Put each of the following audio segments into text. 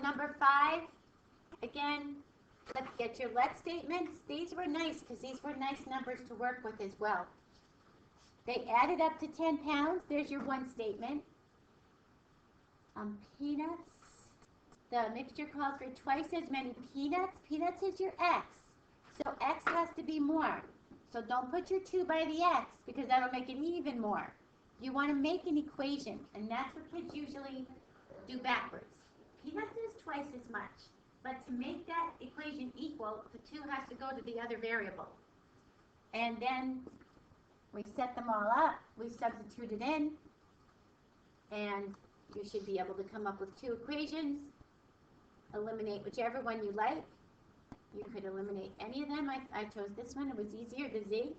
number 5, again, let's get your let statements. These were nice because these were nice numbers to work with as well. They added up to 10 pounds. There's your one statement. Peanuts. The mixture calls for twice as many peanuts. Peanuts is your x. So x has to be more. So don't put your 2 by the x because that'll make it even more. You want to make an equation, and that's what kids usually do backwards. Peanuts is twice as much. But to make that equation equal, the 2 has to go to the other variable. And then we set them all up. We substitute it in. And you should be able to come up with 2 equations. Eliminate whichever one you like. You could eliminate any of them. I chose this one. It was easier, the z.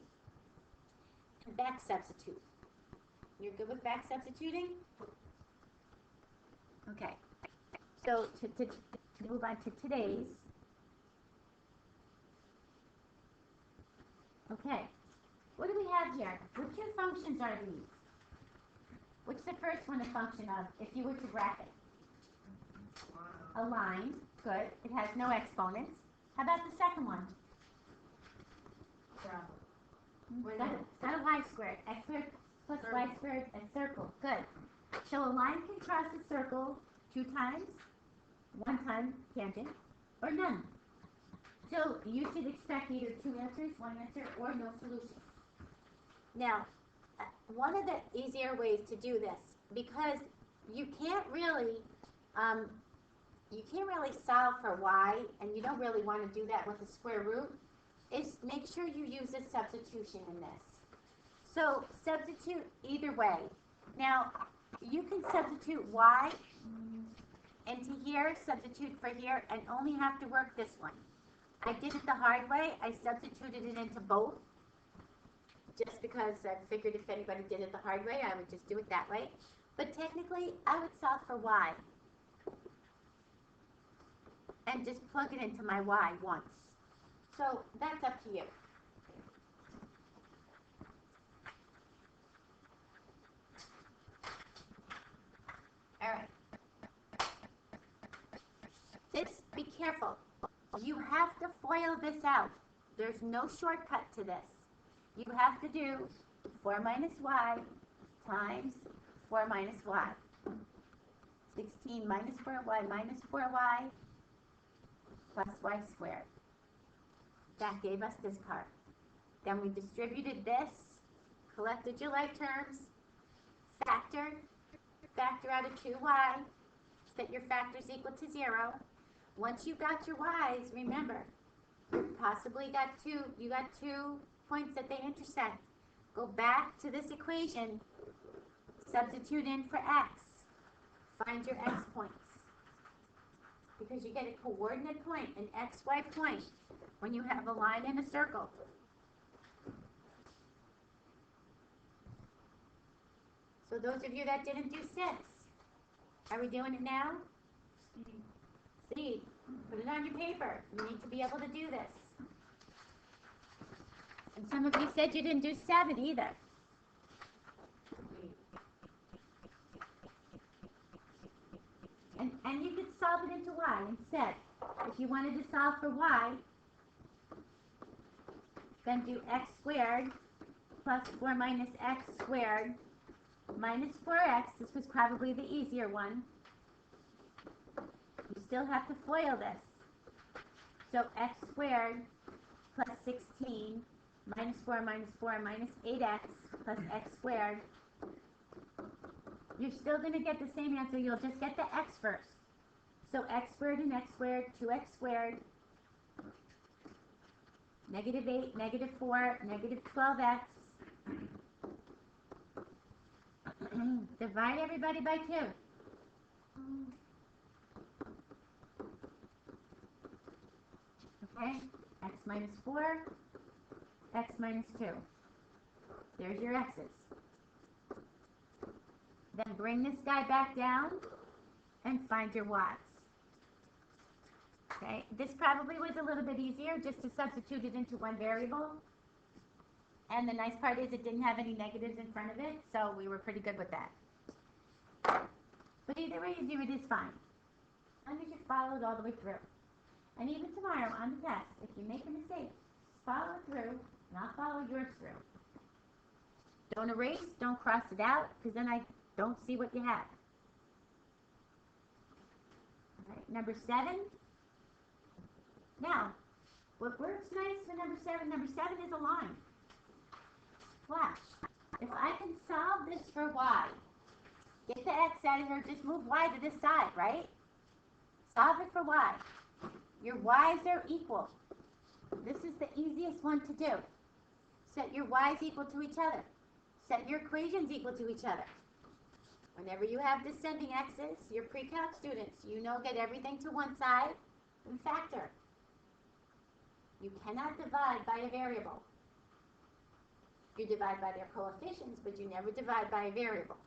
And back substitute. You're good with back substituting? Okay. So to move on to today's. Okay. What do we have here? What 2 functions are these? What's the first one a function of if you were to graph it? A line. Good. It has no exponents. How about the second one? It's not a y squared. X squared plus y squared, a circle. Good. So a line can cross a circle 2 times, 1 time tangent, or none. So you should expect either 2 answers, 1 answer, or no solution. Now, one of the easier ways to do this, because you can't really solve for y, and you don't really want to do that with a square root, is make sure you use a substitution in this. So substitute either way. Now, you can substitute y into here, substitute for here, and only have to work this one. I did it the hard way. I substituted it into both, just because I figured if anybody did it the hard way, I would just do it that way. But technically, I would solve for y and just plug it into my y once. So that's up to you. All right. This, be careful. You have to FOIL this out. There's no shortcut to this. You have to do 4 minus y times 4 minus y. 16 minus 4y minus 4y plus y squared. That gave us this part. Then we distributed this, collected your like terms, factor out of 2y, set your factors equal to 0. Once you got your y's, remember, you possibly got you got 2 points that they intersect. Go back to this equation, substitute in for x, find your x points. Because you get a coordinate point, an xy point, when you have a line in a circle. So those of you that didn't do 6, are we doing it now? See, put it on your paper. You need to be able to do this. And some of you said you didn't do 7 either. And you could solve it into y instead. If you wanted to solve for y, then do x squared plus 4 minus x squared minus 4x. This was probably the easier one. You still have to FOIL this. So x squared plus 16 minus 4 minus 4 minus 8x plus x squared. You're still going to get the same answer. You'll just get the x first. So x squared and x squared, 2x squared, negative 8, negative 4, negative 12x. Divide everybody by 2. Okay, x minus 4, x minus 2. There's your x's. Then bring this guy back down and find your y's. Okay, this probably was a little bit easier just to substitute it into one variable. And the nice part is it didn't have any negatives in front of it, so we were pretty good with that. But either way you do it is fine. long as you follow it all the way through. And even tomorrow on the test, if you make a mistake, follow it through, and I'll follow yours through. Don't erase, don't cross it out, because then I don't see what you have. All right, number 7. Now, what works nice for number 7 is a line. Flash. If I can solve this for y, get the x out of here, just move y to this side, right? Solve it for y. Your y's are equal. This is the easiest one to do. Set your y's equal to each other. Set your equations equal to each other. Whenever you have descending x's, your pre-calc students, you know, get everything to one side and factor. You cannot divide by a variable. You divide by their coefficients, but you never divide by a variable.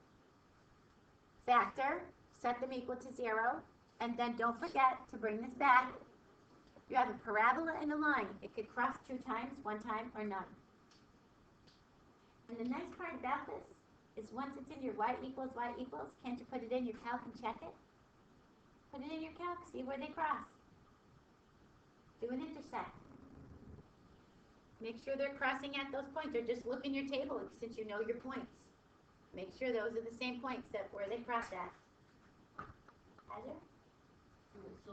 Factor, set them equal to 0, and then don't forget to bring this back. You have a parabola and a line. It could cross 2 times, 1 time, or none. And the nice part about this is once it's in your y equals, can't you put it in your calc and check it? Put it in your calc, see where they cross. Do an intersect. Make sure they're crossing at those points, or just look in your table since you know your points. Make sure those are the same points that where they cross at. Heather? So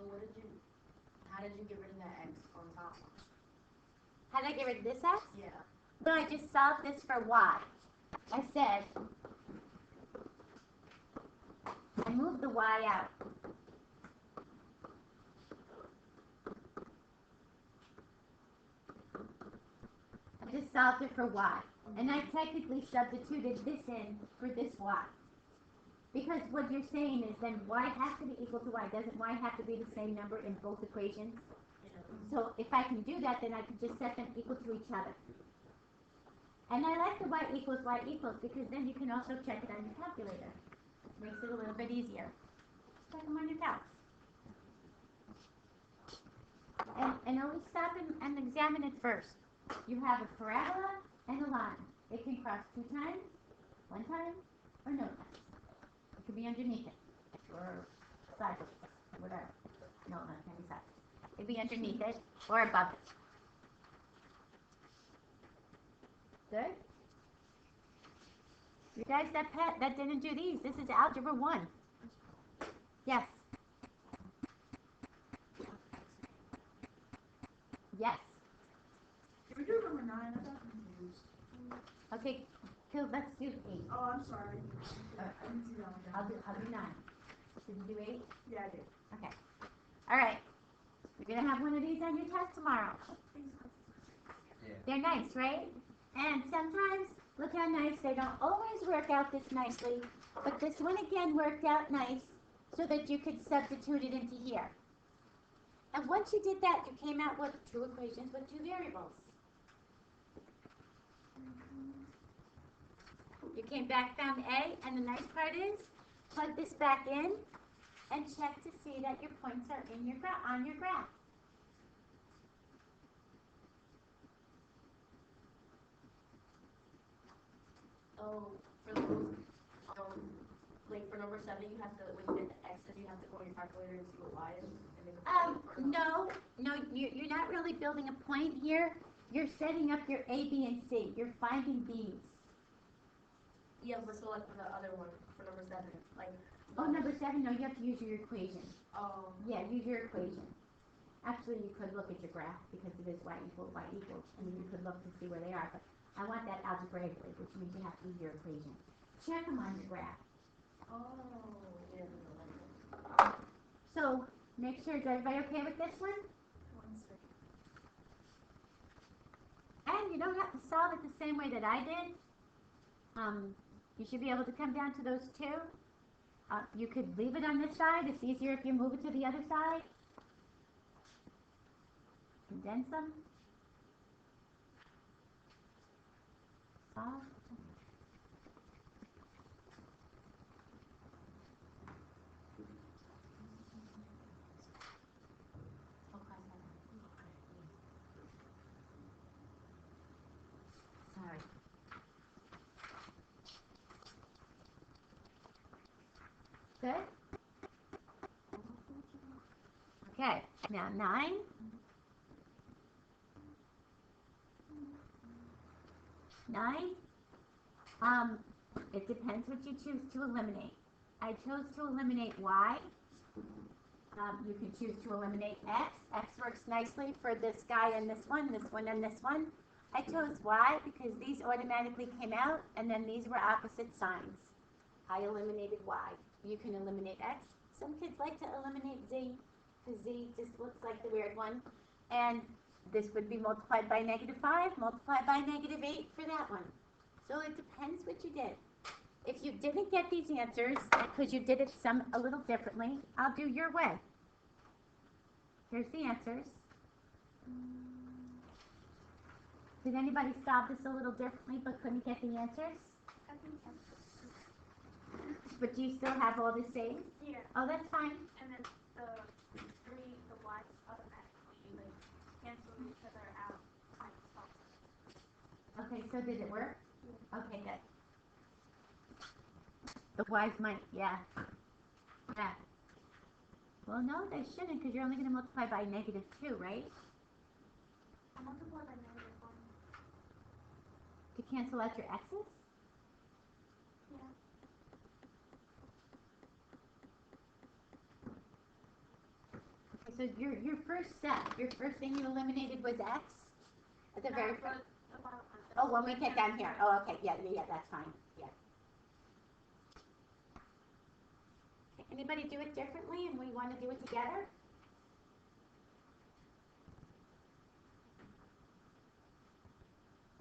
how did you get rid of that x on top? How did I get rid of this x? Yeah. Well, I just solved this for y. I said, I moved the y out. I just solved it for y. And I technically substituted this in for this y. Because what you're saying is then y has to be equal to y. Doesn't y have to be the same number in both equations? So if I can do that, then I can just set them equal to each other. And I like the y equals because then you can also check it on your calculator. Makes it a little bit easier. Check them on your calc. And always stop and examine it first. You have a parabola and a line. It can cross 2 times, 1 time, or no times. It could be underneath it, or sideways, whatever. No, not any sideways. It could be underneath it, or above it. Good? You guys that didn't do these, this is Algebra 1. Yes. Yes. Can we do number 9? I got confused. Okay, cool, let's do 8. Oh, I'm sorry. I didn't see that one. I'll do 9. Did you do 8? Yeah, I did. Okay. All right. You're going to have one of these on your test tomorrow. Yeah. They're nice, right? And sometimes, look how nice, they don't always work out this nicely, but this one again worked out nice so that you could substitute it into here. And once you did that, you came out with 2 equations with 2 variables. You came back, found A, and the nice part is, plug this back in and check to see that your points are in your on your graph. Oh, for those, like for number 7, you have to, when you get the x's, you have to go on your calculator and see what y is. And No, you're not really building a point here. You're setting up your A, B, and C. You're finding B's. yeah, but so like for the other one, for number 7, like. Oh, number 7, no, you have to use your equation. Oh. Yeah, use your equation. Actually, you could look at your graph because it is y equals, and you could look to see where they are. But I want that algebraically, which means you have to use your equation. Check them on your graph. Oh. Yeah. So, make sure, is everybody okay with this one? 1 second. And you don't have to solve it the same way that I did. You should be able to come down to those 2. You could leave it on this side. It's easier if you move it to the other side. Condense them. Solve. Sorry. Good? Okay, now 9. 9. It depends what you choose to eliminate. I chose to eliminate y. You can choose to eliminate x. X works nicely for this guy and this one, and this one. I chose y because these automatically came out, and then these were opposite signs. I eliminated y. You can eliminate x. Some kids like to eliminate z, because z just looks like the weird one. And this would be multiplied by -5, multiplied by -8 for that one. So it depends what you did. If you didn't get these answers, because you did it a little differently, I'll do your way. Here's the answers. Did anybody solve this a little differently but couldn't get the answers? I think But do you still have all the same? yeah. Oh, that's fine. And then the y's automatically like cancel each other out. Okay, so did it work? Okay, good. The y's might, yeah. Yeah. Well, no, they shouldn't, because you're only going to multiply by -2, right? I multiply by -1. To cancel out your x's? Yeah. Okay, so your first step, your first thing you eliminated was x? At the very first? Oh, when we get down here. Oh, okay, yeah, that's fine, yeah. Anybody do it differently and we want to do it together?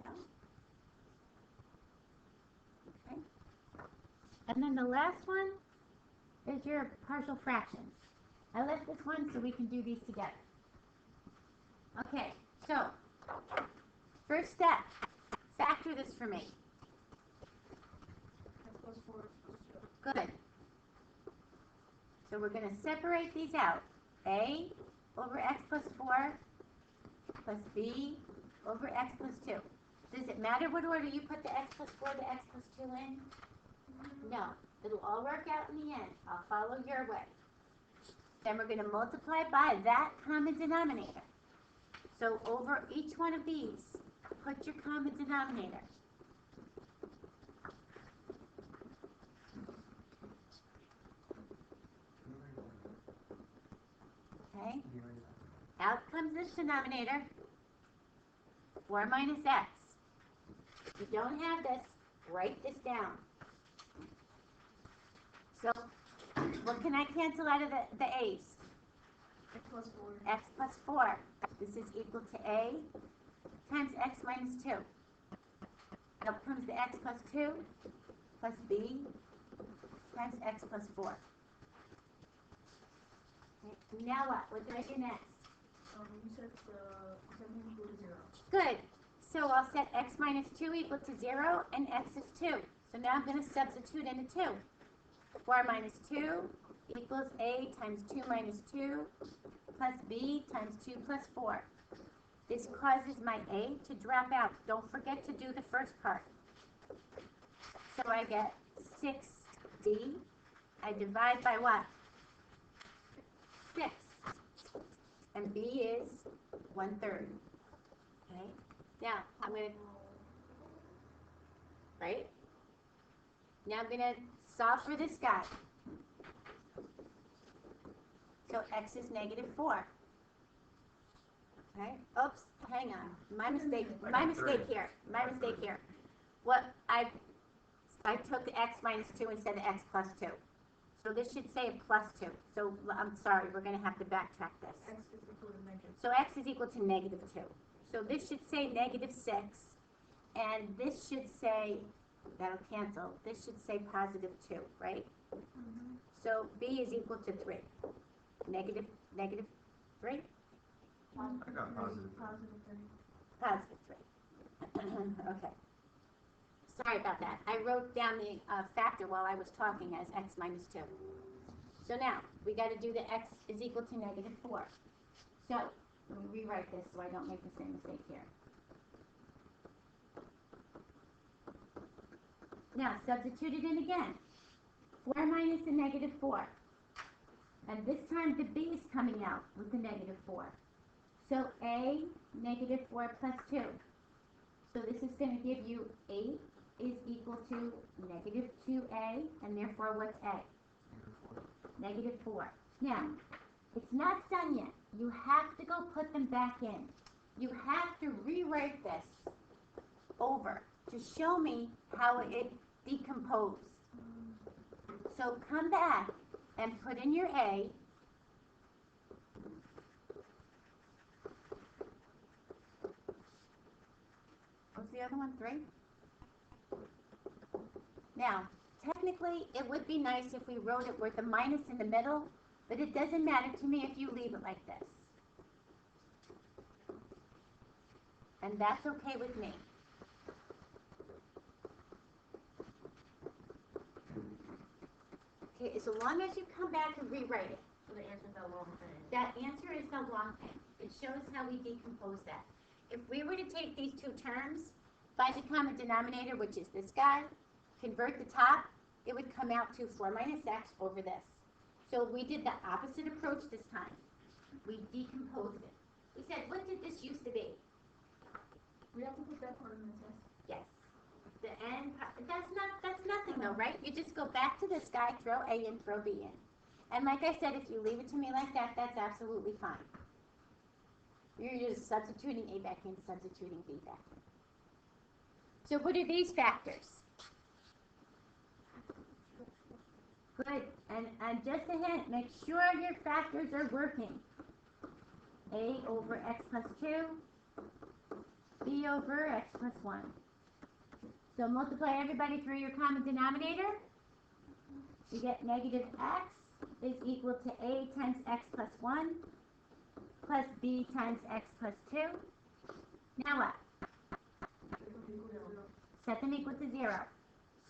No? Okay. And then the last one is your partial fractions. I left this one so we can do these together. Okay, so first step, factor this for me. Good. So we're going to separate these out. A over x plus 4 plus b over x plus 2. Does it matter what order you put the x plus 4, the x plus 2 in? No. It'll all work out in the end. I'll follow your way. Then we're going to multiply by that common denominator. So over each one of these, put your common denominator. Okay? Out comes this denominator, 4 minus x. If you don't have this, write this down. So, what can I cancel out of the a's? X plus 4. X plus 4. This is equal to a times x minus 2. Out comes the x plus 2 plus b times x plus 4. Okay. Now what? What did I do next? You said 7 equal to 0. Good. So I'll set x minus 2 equal to 0 and x is 2. So now I'm going to substitute in a 2. 4 minus 2 equals a times 2 minus 2 plus b times 2 plus 4. This causes my a to drop out. Don't forget to do the first part. So I get 6d. I divide by what? 6. And b is 1/3. Okay? Now, I'm going to, right? Now I'm going to solve for this guy. So x is -4. Okay? Oops, hang on. My mistake here. What I took x minus 2 instead of x plus 2. So this should say a plus 2. So I'm sorry, we're going to have to backtrack this. X is equal to negative. So x is equal to -2. So this should say -6. And this should say, that'll cancel. This should say +2, right? So b is equal to 3. Negative 3? I got positive. Positive 3. Okay. Sorry about that. I wrote down the factor while I was talking as x minus 2. So now, we got to do the x is equal to -4. So, let me rewrite this so I don't make the same mistake here. Now, substitute it in again. 4 minus a -4. And this time the B is coming out with the negative 4. So A, negative 4 plus 2. So this is going to give you 8 is equal to negative 2A, and therefore what's A? Negative 4. Now, it's not done yet. You have to go put them back in. You have to rewrite this over to show me how it decomposed. So come back and put in your A. What's the other one? 3? Now, technically, it would be nice if we wrote it with a minus in the middle, but it doesn't matter to me if you leave it like this. And that's okay with me. Okay, as long as you come back and rewrite it. So the answer is the wrong thing. That answer is the wrong thing. It shows how we decompose that. If we were to take these two terms, find the common denominator, which is this guy, convert the top, it would come out to 4 minus x over this. So we did the opposite approach this time. We decomposed it. We said, what did this used to be? We have to put that part in the test. Yes. The n, that's nothing though, right? You just go back to this guy, throw A in, throw B in. And like I said, if you leave it to me like that, that's absolutely fine. You're just substituting A back in, substituting B back in. So what are these factors? Good. And just a hint, make sure your factors are working. A over x plus 2, B over x plus 1. So multiply everybody through your common denominator. You get negative x is equal to A times x plus 1 plus B times x plus 2. Now what? Set them equal to 0.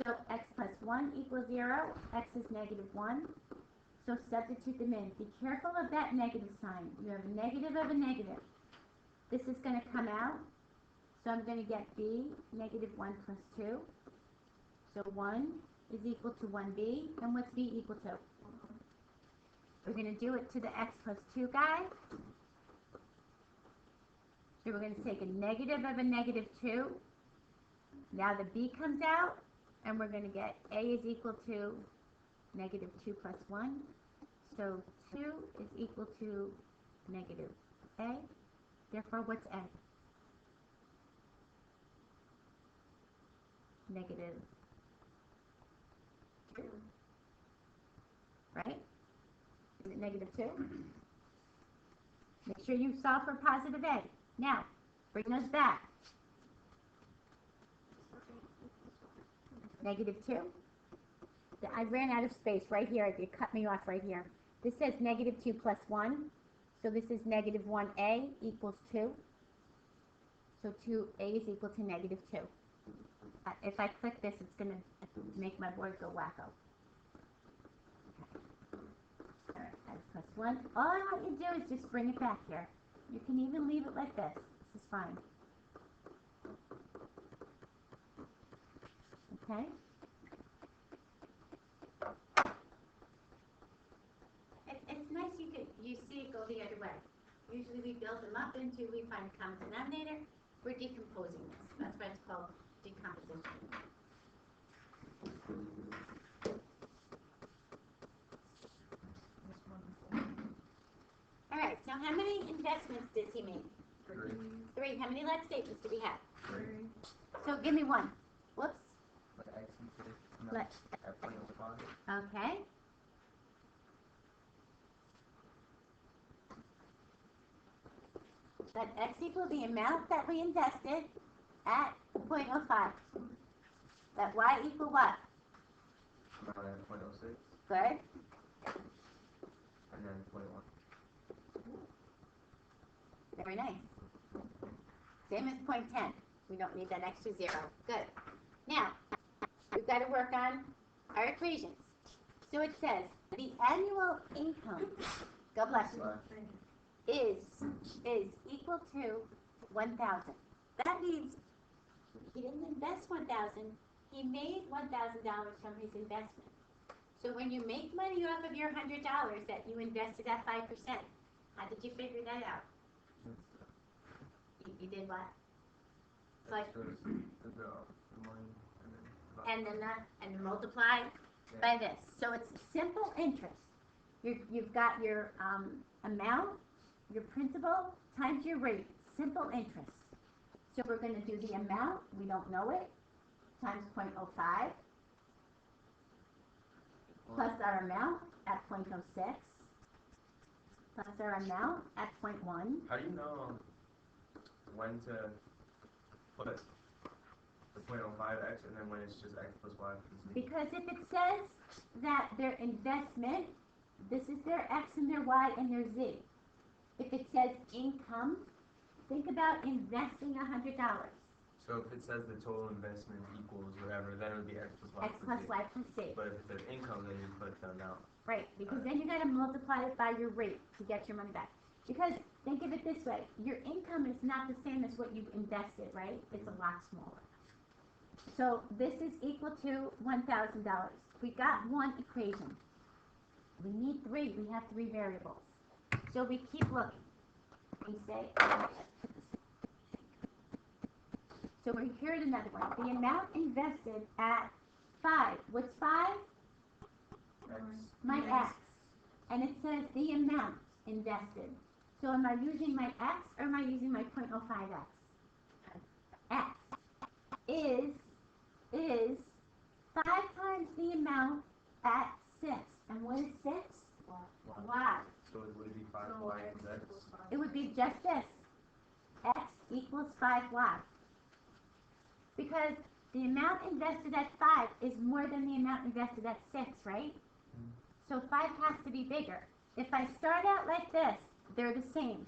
So x plus 1 equals 0, x is negative 1. So substitute them in. Be careful of that negative sign. You have a negative of a negative. This is going to come out. So I'm going to get b, negative 1 plus 2. So 1 is equal to 1b. And what's b equal to? We're going to do it to the x plus 2 guy. So we're going to take a negative of a negative 2. Now the b comes out. And we're going to get a is equal to negative 2 plus 1. So 2 is equal to negative a. Therefore, what's a? Negative 2. Right? Is it negative 2? Make sure you solve for positive a. Now, bring those back. Negative 2. I ran out of space right here. It cut me off right here. This says negative 2 plus 1. So this is negative 1a equals 2. So 2a is equal to negative 2. If I click this, it's going to make my board go wacko. Okay. All right, x plus 1. All I want you to do is just bring it back here. You can even leave it like this. This is fine. Okay? It's nice you see it go the other way. Usually we build them up until we find a common denominator. We're decomposing this. That's why it's called decomposition. All right, so how many investments does he make? 3. How many let statements do we have? 3. So give me one. Whoops. Let x equal Let. at 0.05. Okay. Let x equal the amount that we invested at 0.05. Let y equal what? At 0.06. Good. And then 0.1. Very nice. Same as 0.10. We don't need that extra 0. Good. Now, we've got to work on our equations. So it says the annual income, God bless you, is equal to 1,000. That means he didn't invest 1,000. He made $1,000 from his investment. So when you make money off of your $100 that you invested at 5%, how did you figure that out? You did what? It's like, the money and then multiply by this. So it's simple interest. You've got your amount, your principal times your rate. Simple interest. So we're going to do the amount, we don't know it, times 0.05 plus our amount at 0.06 plus our amount at 0.1. How do you know when to put the 0.05x and then when it's just x plus y plus z? Because if it says that their investment, this is their x and their y and their z. If it says income, think about investing $100. So if it says the total investment equals whatever, then it would be x plus y X plus z. y plus z. But if it says income, then you put the amount. Right, because then you got to multiply it by your rate to get your money back. Because think of it this way, your income is not the same as what you've invested, right? It's a lot smaller. So this is equal to $1,000. We got one equation. We need three. We have three variables. So we keep looking. We say, so we're here at another one. The amount invested at 5. What's 5? X. My X. And it says the amount invested. So am I using my X or am I using my 0.05X? X is 5 times the amount at 6. And what is 6? Y. So it would be 5y equals x. It would be just this. X equals 5y. Because the amount invested at 5 is more than the amount invested at 6, right? So 5 has to be bigger. If I start out like this, they're the same.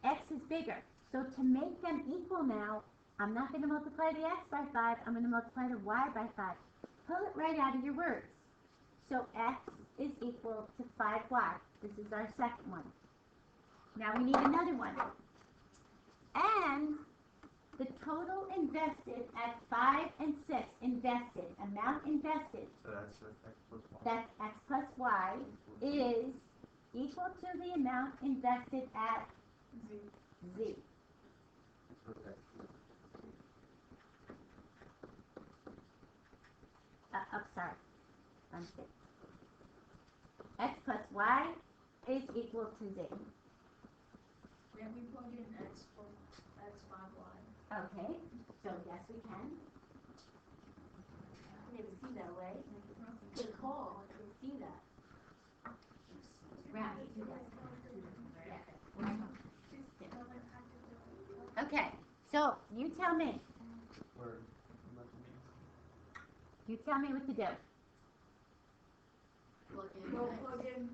X is bigger. So to make them equal now, I'm not going to multiply the x by 5, I'm going to multiply the y by 5. Pull it right out of your words. So x is equal to 5y. This is our second one. Now we need another one. And the total invested at 5 and 6, invested, amount invested, So that's x plus y. that's x plus y, is equal to the amount invested at z. Okay. Sorry. I'm sick. X plus y is equal to z. Can we plug in x for x5y? Okay, so yes we can. I can't even see that way. Good call. I can see that. Round it to that. Okay, so you tell me. Word. You tell me what to do. Plug in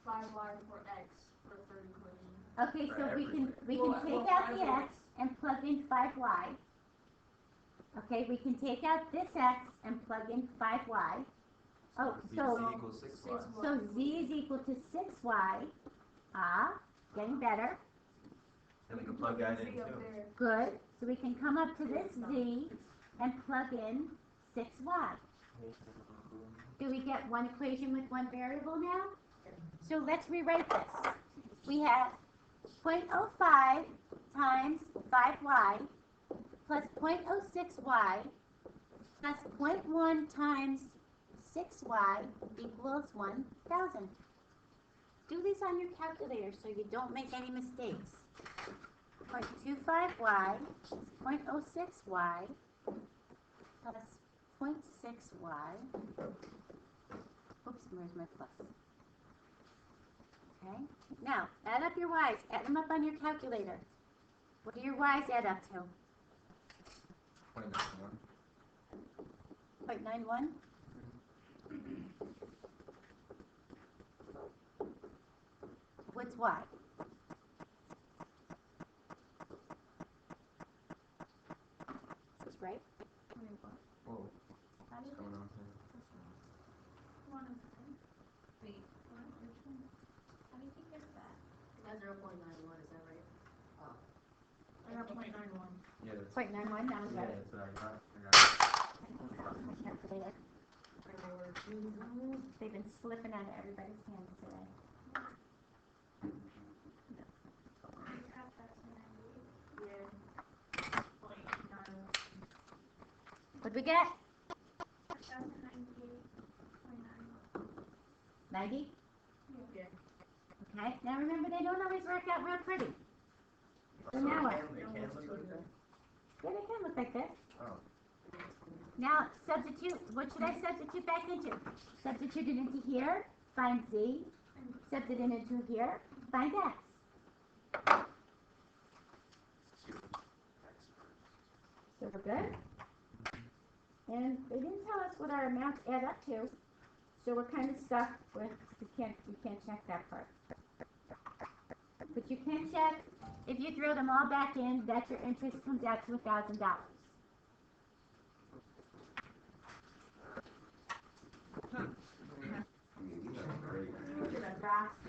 5y for x for third equation. Okay, so we can take out the x and plug in 5y. Okay, we can take out this x and plug in 5y. Oh, Z so equals 6y. so z is equal to 6y. Ah, getting better. And we can plug that in too. Good. So we can come up to this z and plug in 6y. Do we get one equation with one variable now? So let's rewrite this. We have 0.05 times 5y plus 0.06y plus 0.1 times 6y equals 1,000. Do these on your calculator so you don't make any mistakes. 0.25y plus 0.06y plus 0.6y. Oops, where's my plus? Okay. Now, add up your y's. Add them up on your calculator. What do your y's add up to? 0.91. 0.91? What's y? That's right. Whoa. What's going on here? Wait, what? Which one? How do you think it's that? That's 0.91, is that right? Oh. I got 0.91. Yeah, that's 0.91, that was yeah, right. that's what I got. Calculator. They've been slipping out of everybody's hands today. What'd we get? 90? Yeah. Okay, now remember they don't always work out real pretty. So now what? It can look like that? Yeah, they can look like this. Oh. Now substitute, what should I substitute back into? Substitute it into here, find Z. Substitute it into here, find X. So we're good? And they didn't tell us what our amounts add up to, so we're kind of stuck with, we can't check that part. But you can check, if you throw them all back in, that your interest comes out to $1,000. These are great. The graphs